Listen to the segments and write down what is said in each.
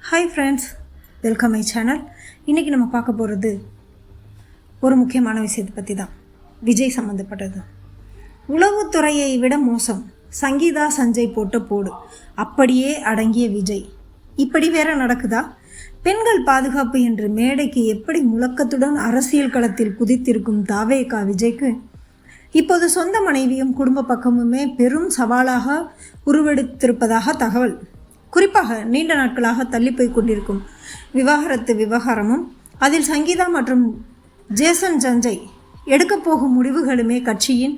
Hi friends, welcome my channel. இன்றைக்கி நம்ம பார்க்க போகிறது ஒரு முக்கியமான விஷயத்தை பற்றி தான். விஜய் சம்மந்தப்பட்டது. உளவுத்துறையை விட மோசம், சங்கீதா சஞ்சய் போட்ட போடு, அப்படியே அடங்கிய விஜய். இப்படி வேற நடக்குதா? பெண்கள் பாதுகாப்பு என்று மேடைக்கு எப்படி முழக்கத்துடன் அரசியல் களத்தில் குதித்திருக்கும் தாவேகா விஜய்க்கு இப்போது சொந்த மனைவியும் குடும்ப பக்கமுமே பெரும் சவாலாக உருவெடுத்திருப்பதாக தகவல். குறிப்பாக நீண்ட நாட்களாக தள்ளி போய் கொண்டிருக்கும் விவாகரத்து விவகாரமும் அதில் சங்கீதா மற்றும் ஜேசன் சஞ்சய் எடுக்கப் போகும் முடிவுகளுமே கட்சியின்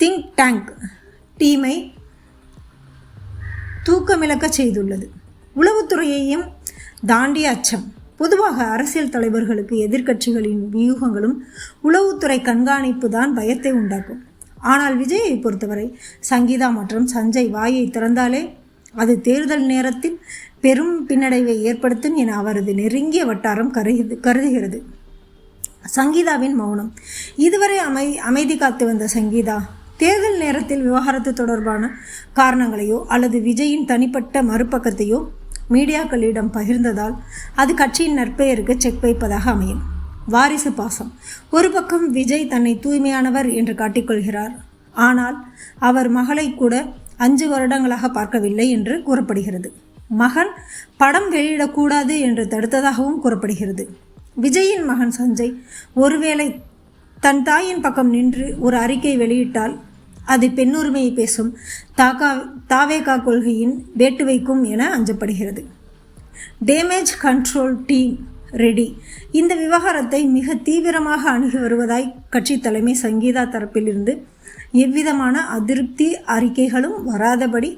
திங்க் டேங்க் டீமை தூக்கமிழக்க செய்துள்ளது. உளவுத்துறையையும் தாண்டிய அச்சம். பொதுவாக அரசியல் தலைவர்களுக்கு எதிர்க்கட்சிகளின் வியூகங்களும் உளவுத்துறை கண்காணிப்பு தான் பயத்தை உண்டாக்கும். ஆனால் விஜயை பொறுத்தவரை சங்கீதா மற்றும் சஞ்சய் வாயை திறந்தாலே அது தேர்தல் நேரத்தில் பெரும் பின்னடைவை ஏற்படுத்தும் என அவரது நெருங்கிய வட்டாரம் கருதுகிறது. சங்கீதாவின் மௌனம். இதுவரை அமைதி காத்து வந்த சங்கீதா தேர்தல் நேரத்தில் விவகாரத்து தொடர்பான காரணங்களையோ அல்லது விஜயின் தனிப்பட்ட மறுபக்கத்தையோ மீடியாக்களிடம் பகிர்ந்ததால் அது கட்சியின் நற்பெயருக்கு செக் வைப்பதாக அமையும். வாரிசு பாசம். ஒரு பக்கம் விஜய் தன்னை தூய்மையானவர் என்று காட்டிக்கொள்கிறார். ஆனால் அவர் மகளை கூட 5 வருடங்களாக பார்க்கவில்லை என்று கூறப்படுகிறது. மகன் படம் வெளியிடக்கூடாது என்று தடுத்ததாகவும் கூறப்படுகிறது. விஜயின் மகன் சஞ்சய் ஒருவேளை தன் தாயின் பக்கம் நின்று ஒரு அறிக்கை வெளியிட்டால் அது பெண்ணுரிமையை பேசும் தாவேகா கொள்கையின் வேட்டு வைக்கும் என அஞ்சப்படுகிறது. Damage control team ready. இந்த விவகாரத்தை மிக தீவிரமாக அணுகி வருவதாய் கட்சி தலைமை சங்கீதா தரப்பிலிருந்து எவ்விதமான அதிருப்தி அறிக்கைகளும் வராதபடி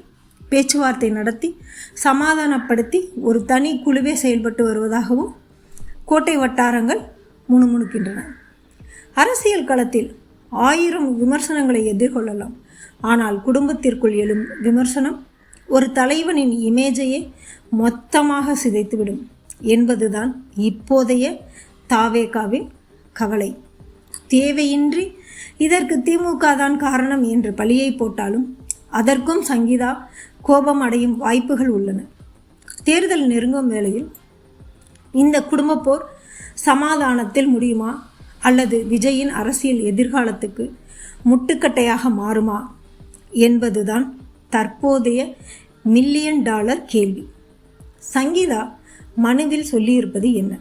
பேச்சுவார்த்தை நடத்தி சமாதானப்படுத்தி ஒரு தனி குழுவே செயல்பட்டு வருவதாகவும் கோட்டை வட்டாரங்கள் முணுமுணுக்கின்றன. அரசியல் களத்தில் 1000 விமர்சனங்களை எதிர்கொள்ளலாம். ஆனால் குடும்பத்திற்குள் எழும் விமர்சனம் ஒரு தலைவனின் இமேஜையே மொத்தமாக சிதைத்துவிடும் என்பதுதான் இப்போதைய தாவேகாவின் கவலை. தேவையின்றி இதற்கு திமுக தான் காரணம் என்று பழியை போட்டாலும் அதற்கும் சங்கீதா கோபம் அடையும் வாய்ப்புகள் உள்ளன. தேர்தல் நெருங்கும் வேளையில் இந்த குடும்ப போர் சமாதானத்தில் முடியுமா அல்லது விஜயின் அரசியல் எதிர்காலத்துக்கு முட்டுக்கட்டையாக மாறுமா என்பதுதான் தற்போதைய $1,000,000 கேள்வி. சங்கீதா மனுவில் சொல்லியிருப்பது என்ன?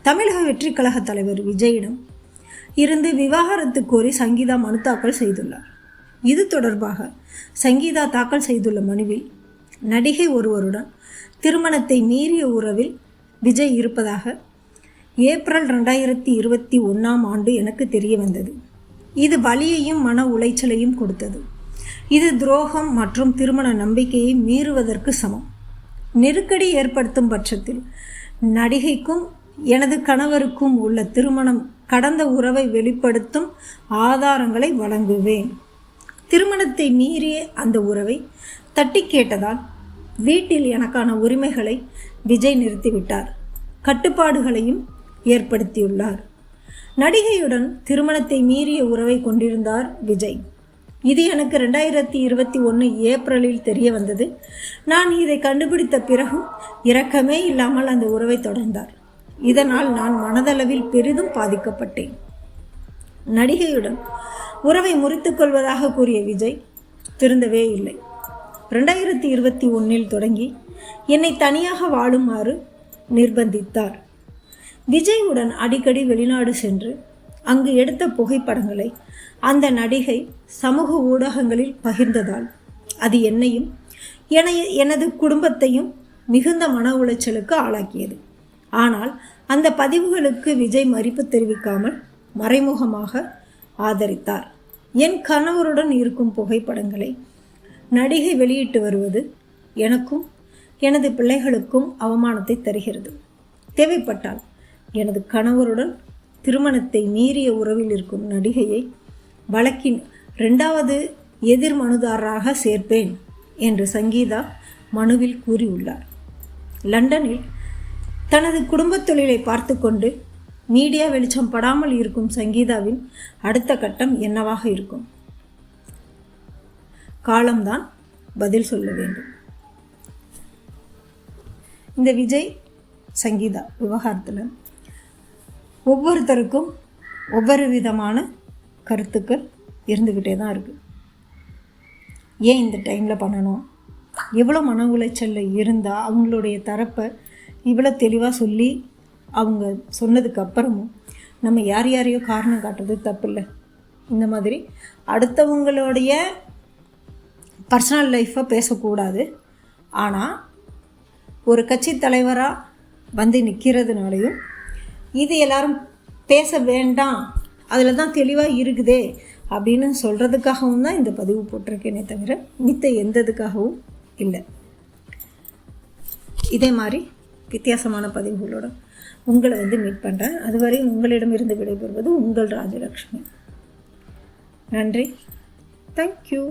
தமிழக வெற்றிக் கழக தலைவர் விஜயிடம் இருந்து விவாகரத்து கோரி சங்கீதா மனு தாக்கல் செய்துள்ளார். இது தொடர்பாக சங்கீதா தாக்கல் செய்துள்ள மனுவில் நடிகை ஒருவருடன் திருமணத்தை மீறிய உறவில் விஜய் இருப்பதாக ஏப்ரல் 2021 எனக்கு தெரிய வந்தது. இது வலியையும் மன உளைச்சலையும் கொடுத்தது. இது துரோகம் மற்றும் திருமண நம்பிக்கையை மீறுவதற்கு சமம். நெருக்கடி ஏற்படுத்தும் பட்சத்தில் நடிகைக்கும் எனது கணவருக்கும் உள்ள திருமணம் கடந்த உறவை வெளிப்படுத்தும் ஆதாரங்களை வழங்குவேன். திருமணத்தை மீறிய அந்த உறவை தட்டி கேட்டதால் வீட்டில் எனக்கான உரிமைகளை விஜய் நிறுத்திவிட்டார். கட்டுப்பாடுகளையும் ஏற்படுத்தியுள்ளார். நடிகையுடன் திருமணத்தை மீறிய உறவை கொண்டிருந்தார் விஜய். இது எனக்கு 2021 ஏப்ரலில் தெரிய வந்தது. நான் இதை கண்டுபிடித்த பிறகும் இரக்கமே இல்லாமல் அந்த உறவை தொடர்ந்தார். இதனால் நான் மனதளவில் பெரிதும் பாதிக்கப்பட்டேன். நடிகையுடன் உறவை முறித்துக் கொள்வதாக கூறிய விஜய் திருந்தவே இல்லை. 2021 தொடங்கி என்னை தனியாக வாழுமாறு நிர்பந்தித்தார். விஜயுடன் அடிக்கடி வெளிநாடு சென்று அங்கு எடுத்த புகைப்படங்களை அந்த நடிகை சமூக ஊடகங்களில் பகிர்ந்ததால் அது என்னையும் எனது குடும்பத்தையும் மிகுந்த மன உளைச்சலுக்கு ஆளாக்கியது. ஆனால் அந்த பதிவுகளுக்கு விஜய் மறுப்பு தெரிவிக்காமல் மறைமுகமாக ஆதரித்தார். என் கணவருடன் இருக்கும் புகைப்படங்களை நடிகை வெளியிட்டு வருவது எனக்கும் எனது பிள்ளைகளுக்கும் அவமானத்தை தருகிறது. தேவைப்பட்டால் எனது கணவருடன் திருமணத்தை மீறிய உறவில் இருக்கும் நடிகையை வழக்கின் 2வது எதிர் மனுதாரராக சேர்ப்பேன் என்று சங்கீதா மனுவில் கூறியுள்ளார். லண்டனில் தனது குடும்பத் தொழிலை பார்த்து கொண்டு மீடியா வெளிச்சம் படாமல் இருக்கும் சங்கீதாவின் அடுத்த கட்டம் என்னவாக இருக்கும்? காலம்தான் பதில் சொல்ல வேண்டும். இந்த விஜய் சங்கீதா விவகாரத்தில் ஒவ்வொருத்தருக்கும் ஒவ்வொரு விதமான கருத்துக்கள் இருந்துக்கிட்டே தான் இருக்குது. ஏன் இந்த டைமில் பண்ணணும், எவ்வளோ மன உளைச்சலில் இருந்தால் அவங்களுடைய தரப்பை இவ்வளோ தெளிவாக சொல்லி அவங்க சொன்னதுக்கு அப்புறமும் நம்ம யார் யாரையோ காரணம் காட்டுறது தப்பு இல்லை. இந்த மாதிரி அடுத்தவங்களுடைய பர்சனல் லைஃப்பை பேசக்கூடாது. ஆனால் ஒரு கட்சி தலைவராக வந்து நிற்கிறதுனாலையும் இது எல்லாரும் பேச வேண்டாம், அதில் தான் தெளிவாக இருக்குதே அப்படின்னு சொல்கிறதுக்காகவும் தான் இந்த பதிவு போட்டிருக்கேனே தவிர மித்த எந்ததுக்காகவும் இல்லை. இதே மாதிரி வித்தியாசமான பதிவுகளோட உங்களை மீட் பண்ணுறேன். அதுவரை உங்களிடமிருந்து விடைபெறுவது உங்கள் ராஜலக்ஷ்மி. நன்றி. தேங்க்யூ.